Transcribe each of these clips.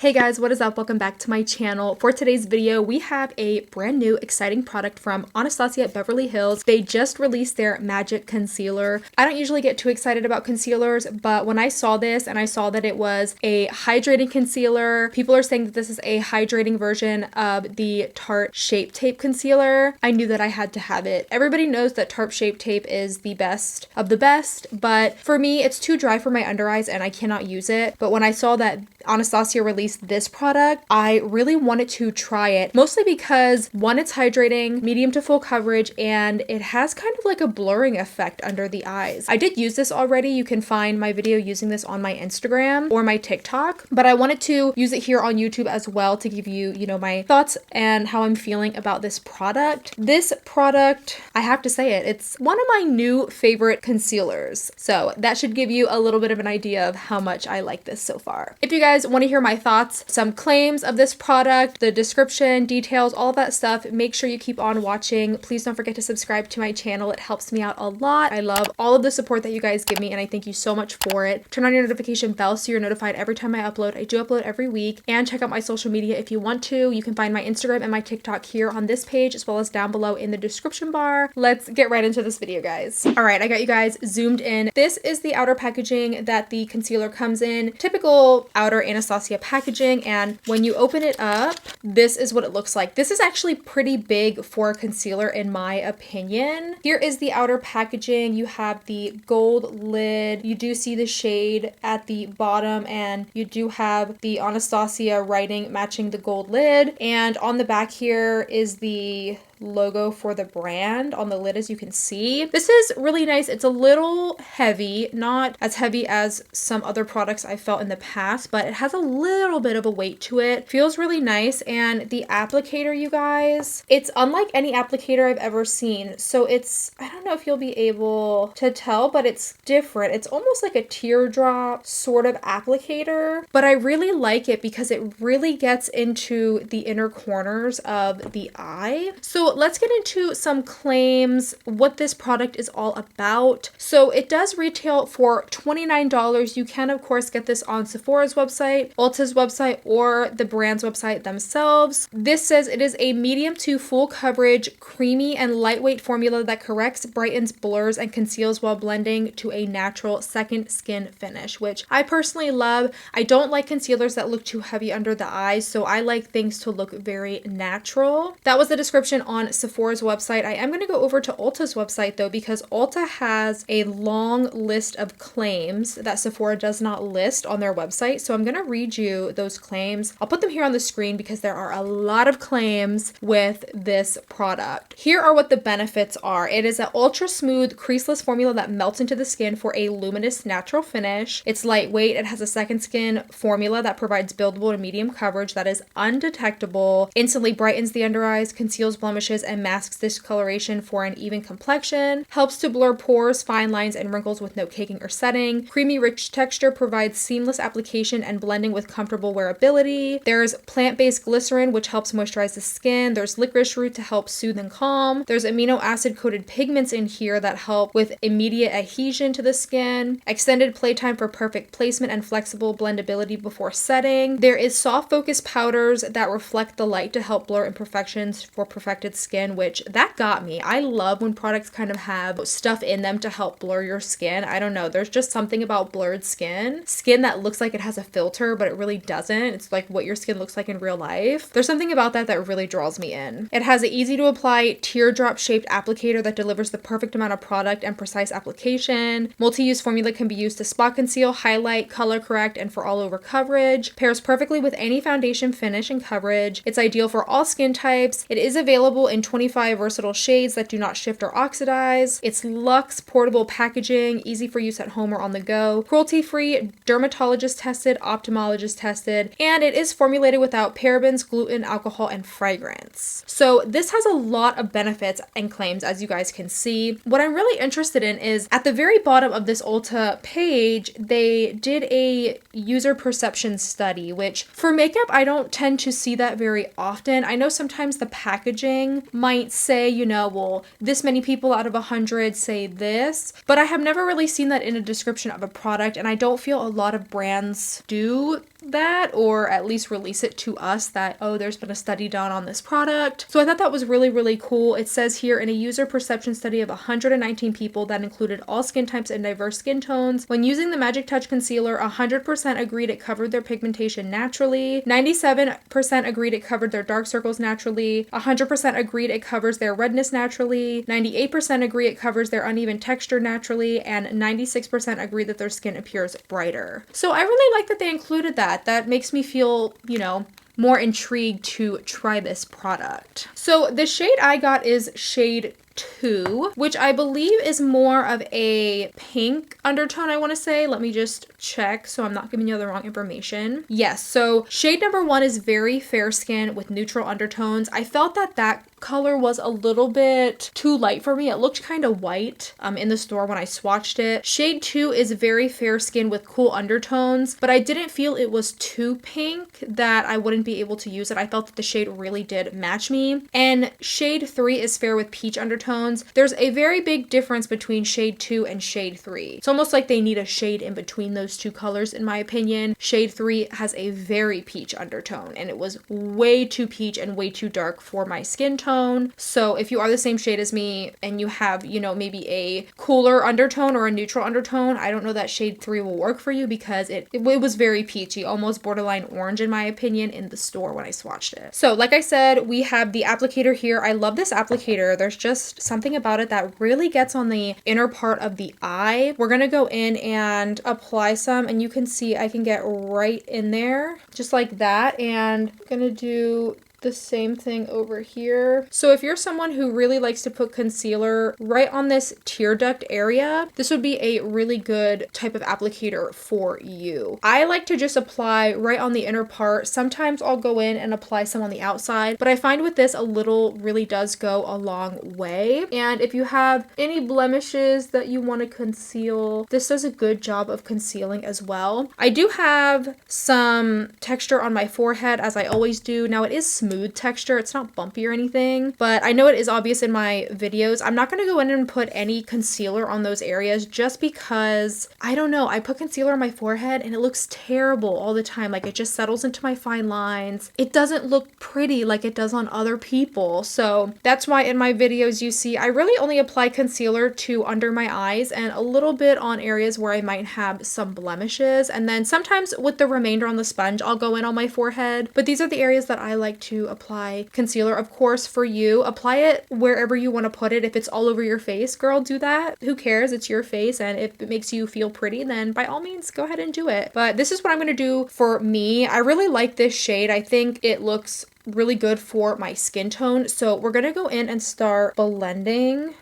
Hey guys, what is up? Welcome back to my channel. For today's video, we have a brand new exciting product from Anastasia at Beverly Hills. They just released their Magic Concealer. I don't usually get too excited about concealers, but when I saw this and I saw that it was a hydrating concealer, people are saying that this is a hydrating version of the Tarte Shape Tape Concealer. I knew that I had to have it. Everybody knows that Tarte Shape Tape is the best of the best, but for me, it's too dry for my under eyes and I cannot use it. But when I saw that Anastasia released this product, I really wanted to try it, mostly because one, it's hydrating, medium to full coverage, and it has kind of like a blurring effect under the eyes. I did use this already. You can find my video using this on my Instagram or my TikTok, but I wanted to use it here on YouTube as well to give you, my thoughts and how I'm feeling about this product. This product, I have to say it's one of my new favorite concealers. So that should give you a little bit of an idea of how much I like this so far. If you guys want to hear my thoughts, some claims of this product, the description, details, all of that stuff, make sure you keep on watching. Please don't forget to subscribe to my channel. It helps me out a lot. I love all of the support that you guys give me and I thank you so much for it. Turn on your notification bell so you're notified every time I upload. I do upload every week, and check out my social media if you want to. You can find my Instagram and my TikTok here on this page as well as down below in the description bar. Let's get right into this video, guys. All right, I got you guys zoomed in. This is the outer packaging that the concealer comes in. Typical outer Anastasia packaging, and when you open it up, this is what it looks like. This is actually pretty big for a concealer in my opinion. Here is the outer packaging. You have the gold lid. You do see the shade at the bottom, and you do have the Anastasia writing matching the gold lid. And on the back here is the logo for the brand on the lid, as you can see. This is really nice. It's a little heavy, not as heavy as some other products I felt in the past, but it has a little bit of a weight to it. Feels really nice. And the applicator, you guys, it's unlike any applicator I've ever seen. So it's, I don't know if you'll be able to tell, but it's different. It's almost like a teardrop sort of applicator, but I really like it because it really gets into the inner corners of the eye. So let's get into some claims, what this product is all about. So it does retail for $29. You can, of course, get this on Sephora's website, Ulta's website, or the brand's website themselves. This says it is a medium to full coverage, creamy and lightweight formula that corrects, brightens, blurs, and conceals while blending to a natural second skin finish, which I personally love. I don't like concealers that look too heavy under the eyes, so I like things to look very natural. That was the description on Sephora's website. I am going to go over to Ulta's website though, because Ulta has a long list of claims that Sephora does not list on their website. So I'm going to read you those claims. I'll put them here on the screen because there are a lot of claims with this product. Here are what the benefits are. It is an ultra smooth, creaseless formula that melts into the skin for a luminous, natural finish. It's lightweight. It has a second skin formula that provides buildable and medium coverage that is undetectable, instantly brightens the under eyes, conceals blemishes, and masks discoloration for an even complexion, helps to blur pores, fine lines, and wrinkles with no caking or setting. Creamy, rich texture provides seamless application and blending with comfortable wearability. There's plant-based glycerin, which helps moisturize the skin. There's licorice root to help soothe and calm. There's amino acid-coated pigments in here that help with immediate adhesion to the skin. Extended playtime for perfect placement and flexible blendability before setting. There is soft focus powders that reflect the light to help blur imperfections for perfected skin, which that got me. I love when products kind of have stuff in them to help blur your skin. I don't know, there's just something about blurred skin that looks like it has a filter but it really doesn't. It's like what your skin looks like in real life. There's something about that really draws me in. It has an easy to apply teardrop shaped applicator that delivers the perfect amount of product and precise application. Multi-use formula can be used to spot conceal, highlight, color correct, and for all over coverage. Pairs perfectly with any foundation finish and coverage. It's ideal for all skin types. It is available in 25 versatile shades that do not shift or oxidize. It's luxe portable packaging, easy for use at home or on the go, cruelty-free, dermatologist tested, ophthalmologist tested, and it is formulated without parabens, gluten, alcohol, and fragrance. So this has a lot of benefits and claims, as you guys can see. What I'm really interested in is at the very bottom of this Ulta page, they did a user perception study, which for makeup, I don't tend to see that very often. I know sometimes the packaging testing might say, you know, well, this many people out of 100 say this, but I have never really seen that in a description of a product, and I don't feel a lot of brands do that, or at least release it to us that, oh, there's been a study done on this product. So I thought that was really, really cool. It says here, in a user perception study of 119 people that included all skin types and diverse skin tones, when using the Magic Touch Concealer, 100% agreed it covered their pigmentation naturally, 97% agreed it covered their dark circles naturally, 100% agreed it covers their redness naturally, 98% agree it covers their uneven texture naturally, and 96% agree that their skin appears brighter. So I really like that they included that. That makes me feel, you know, more intrigued to try this product. So the shade I got is shade 2, which I believe is more of a pink undertone, I want to say. Let me just check so I'm not giving you the wrong information. Yes, so shade number 1 is very fair skin with neutral undertones. I felt that that color was a little bit too light for me. It looked kind of white in the store when I swatched it. Shade 2 is very fair skin with cool undertones, but I didn't feel it was too pink that I wouldn't be able to use it. I felt that the shade really did match me. And shade 3 is fair with peach undertones. There's a very big difference between shade 2 and shade 3. It's almost like they need a shade in between those two colors, in my opinion. Shade 3 has a very peach undertone, and it was way too peach and way too dark for my skin tone. So if you are the same shade as me and you have, you know, maybe a cooler undertone or a neutral undertone, I don't know that shade 3 will work for you because it was very peachy, almost borderline orange in my opinion in the store when I swatched it. So like I said, we have the applicator here. I love this applicator. There's just something about it that really gets on the inner part of the eye. We're gonna go in and apply some, and you can see I can get right in there just like that, and I'm gonna do the same thing over here. So if you're someone who really likes to put concealer right on this tear duct area, this would be a really good type of applicator for you. I like to just apply right on the inner part. Sometimes I'll go in and apply some on the outside, but I find with this a little really does go a long way. And if you have any blemishes that you want to conceal, this does a good job of concealing as well. I do have some texture on my forehead, as I always do. Now it is smooth texture, it's not bumpy or anything, but I know it is obvious in my videos. I'm not going to go in and put any concealer on those areas just because, I don't know, I put concealer on my forehead and it looks terrible all the time. Like, it just settles into my fine lines. It doesn't look pretty like it does on other people. So that's why in my videos you see I really only apply concealer to under my eyes and a little bit on areas where I might have some blemishes, and then sometimes with the remainder on the sponge I'll go in on my forehead. But these are the areas that I like to apply concealer. Of course, for you, apply it wherever you want to put it. If it's all over your face, girl, do that. Who cares? It's your face, and if it makes you feel pretty, then by all means go ahead and do it. But this is what I'm going to do for me. I really like this shade. I think it looks really good for my skin tone. So we're going to go in and start blending.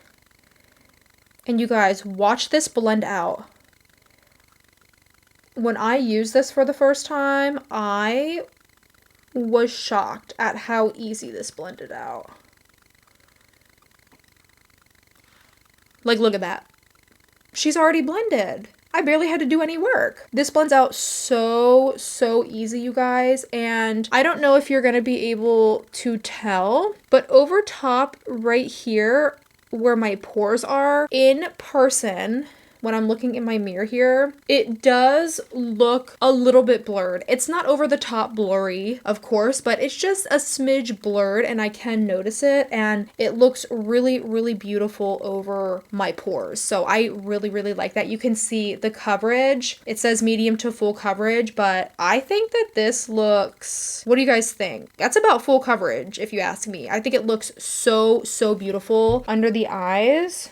And you guys, watch this blend out. When I used this for the first time, I was shocked at how easy this blended out. Like, look at that. She's already blended. I barely had to do any work. This blends out so easy, you guys. And I don't know if you're gonna be able to tell, but over top right here where my pores are, in person, when I'm looking in my mirror here, it does look a little bit blurred. It's not over the top blurry, of course, but it's just a smidge blurred, and I can notice it, and it looks really beautiful over my pores. So I really like that. You can see the coverage. It says medium to full coverage, but I think that this looks, what do you guys think? That's about full coverage if you ask me. I think it looks so beautiful under the eyes.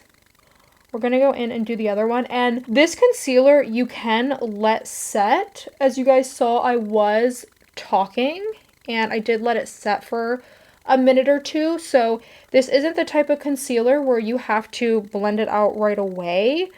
We're gonna go in and do the other one, and this concealer you can let set. As you guys saw, I was talking and I did let it set for a minute or two, so this isn't the type of concealer where you have to blend it out right away.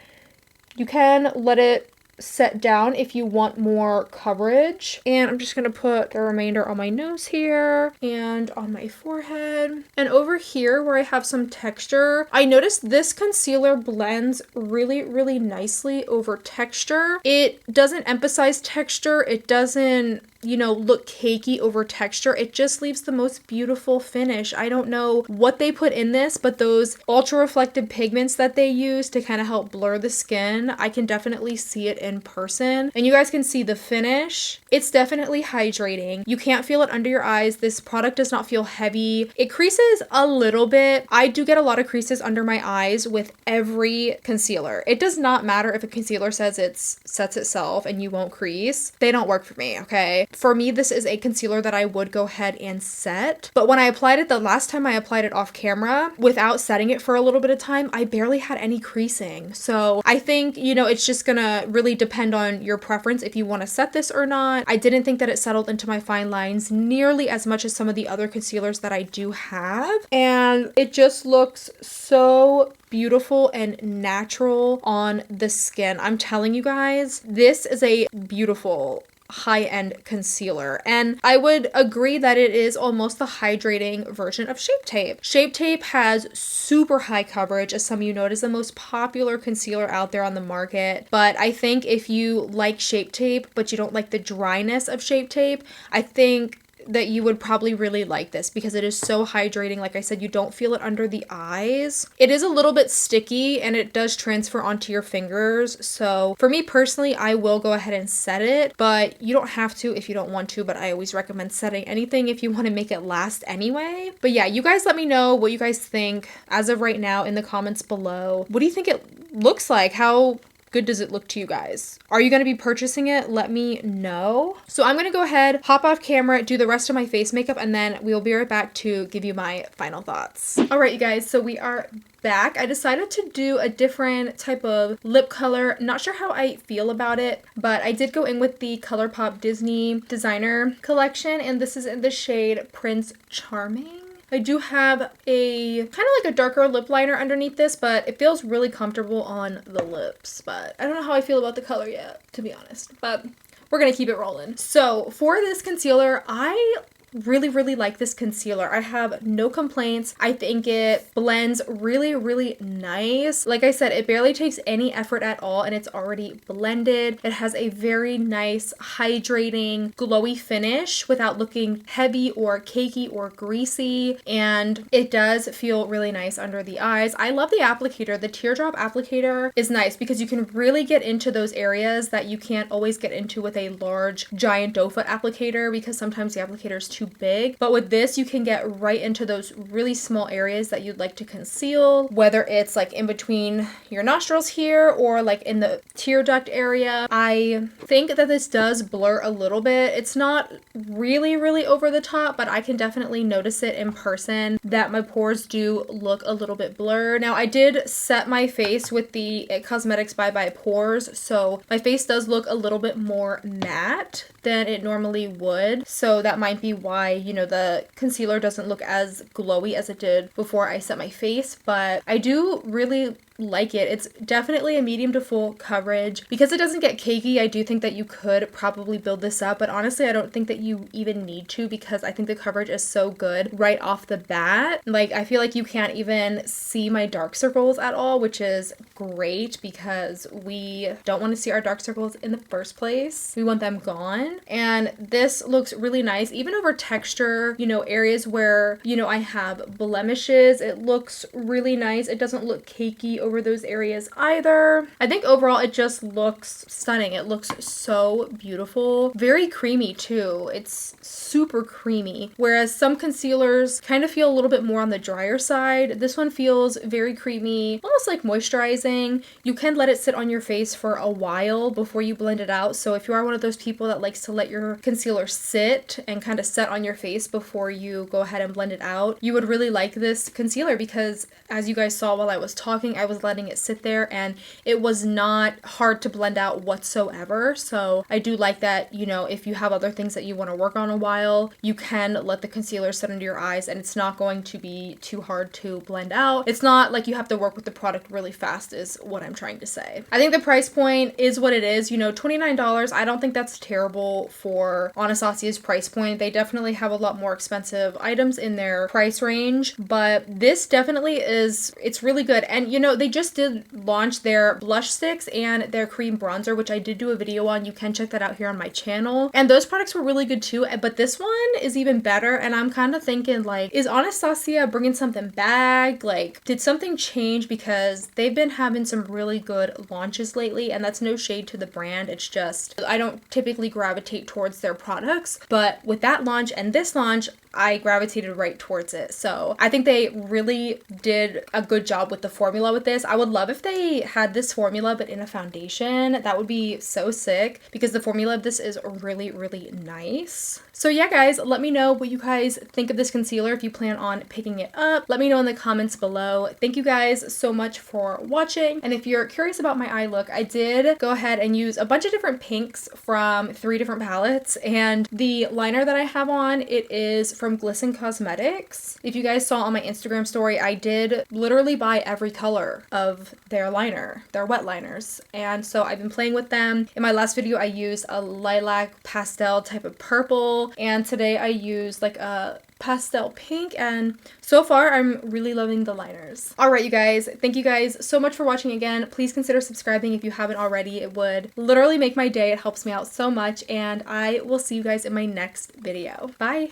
You can let it set down if you want more coverage. And I'm just gonna put the remainder on my nose here and on my forehead. And over here where I have some texture, I noticed this concealer blends really, really nicely over texture. It doesn't emphasize texture. It doesn't, you know, look cakey over texture. It just leaves the most beautiful finish. I don't know what they put in this, but those ultra reflective pigments that they use to kind of help blur the skin, I can definitely see it in person. And you guys can see the finish. It's definitely hydrating. You can't feel it under your eyes. This product does not feel heavy. It creases a little bit. I do get a lot of creases under my eyes with every concealer. It does not matter if a concealer says it sets itself and you won't crease. They don't work for me, okay? For me, this is a concealer that I would go ahead and set. But when I applied it, the last time I applied it off camera, without setting it for a little bit of time, I barely had any creasing. So I think, you know, it's just gonna really depend on your preference if you want to set this or not. I didn't think that it settled into my fine lines nearly as much as some of the other concealers that I do have. And it just looks so beautiful and natural on the skin. I'm telling you guys, this is a beautiful high-end concealer, and I would agree that it is almost the hydrating version of Shape Tape. Shape Tape has super high coverage, as some of you know. It is the most popular concealer out there on the market, but I think if you like Shape Tape but you don't like the dryness of Shape Tape, I think that you would probably really like this because it is so hydrating. Like I said, you don't feel it under the eyes. It is a little bit sticky and it does transfer onto your fingers. So for me personally, I will go ahead and set it, but you don't have to if you don't want to, but I always recommend setting anything if you want to make it last anyway. But yeah, you guys let me know what you guys think as of right now in the comments below. What do you think it looks like? How good does it look to you guys? Are you going to be purchasing it? Let me know. So I'm going to go ahead, hop off camera, do the rest of my face makeup, and then we'll be right back to give you my final thoughts. All right, you guys, so we are back. I decided to do a different type of lip color. Not sure how I feel about it, but I did go in with the ColourPop Disney Designer Collection, and this is in the shade Prince Charming. I do have a kind of like a darker lip liner underneath this, but it feels really comfortable on the lips. But I don't know how I feel about the color yet, to be honest. But we're going to keep it rolling. So for this concealer, I really like this concealer. I have no complaints. I think it blends really nice. Like I said, it barely takes any effort at all and it's already blended. It has a very nice hydrating glowy finish without looking heavy or cakey or greasy, and it does feel really nice under the eyes. I love the applicator. The teardrop applicator is nice because you can really get into those areas that you can't always get into with a large giant doe foot applicator because sometimes the applicator is too big. But with this, you can get right into those really small areas that you'd like to conceal, whether it's like in between your nostrils here or like in the tear duct area. I think that this does blur a little bit. It's not really over the top, but I can definitely notice it in person that my pores do look a little bit blurred. Now I did set my face with the IT Cosmetics Bye Bye Pores, so my face does look a little bit more matte than it normally would. So that might be why, you know, the concealer doesn't look as glowy as it did before I set my face, but I do really like it. It's definitely a medium to full coverage. Because it doesn't get cakey, I do think that you could probably build this up, but honestly I don't think that you even need to because I think the coverage is so good right off the bat. Like I feel like you can't even see my dark circles at all, which is great because we don't want to see our dark circles in the first place. We want them gone. And this looks really nice even over texture, you know, areas where, you know, I have blemishes. It looks really nice. It doesn't look cakey over those areas either. I think overall it just looks stunning. It looks so beautiful. Very creamy too. It's super creamy. Whereas some concealers kind of feel a little bit more on the drier side. This one feels very creamy, almost like moisturizing. You can let it sit on your face for a while before you blend it out. So if you are one of those people that likes to let your concealer sit and kind of set on your face before you go ahead and blend it out, you would really like this concealer because as you guys saw while I was talking, I was was letting it sit there, and it was not hard to blend out whatsoever. So I do like that, you know, if you have other things that you want to work on a while, you can let the concealer sit under your eyes and it's not going to be too hard to blend out. It's not like you have to work with the product really fast is what I'm trying to say. I think the price point is what it is, you know, $29. I don't think that's terrible for Anastasia's price point. They definitely have a lot more expensive items in their price range, but this definitely is, it's really good. And you know, they just did launch their blush sticks and their cream bronzer, which I did do a video on. You can check that out here on my channel. And those products were really good too, but this one is even better. And I'm kind of thinking like, is Anastasia bringing something back? Like, did something change? Because they've been having some really good launches lately, and that's no shade to the brand. It's just, I don't typically gravitate towards their products, but with that launch and this launch, I gravitated right towards it. So I think they really did a good job with the formula with this. I would love if they had this formula but in a foundation. That would be so sick because the formula of this is really, really nice. So yeah, guys, let me know what you guys think of this concealer if you plan on picking it up. Let me know in the comments below. Thank you guys so much for watching. And if you're curious about my eye look, I did go ahead and use a bunch of different pinks from 3 different palettes. And the liner that I have on, it is from Glisten Cosmetics. If you guys saw on my Instagram story, I did literally buy every color of their liner, their wet liners. And so I've been playing with them. In my last video, I used a lilac pastel type of purple. And today I used like a pastel pink, and so far I'm really loving the liners. All right, you guys, thank you guys so much for watching again. Please consider subscribing if you haven't already. It would literally make my day. It helps me out so much, and I will see you guys in my next video. Bye.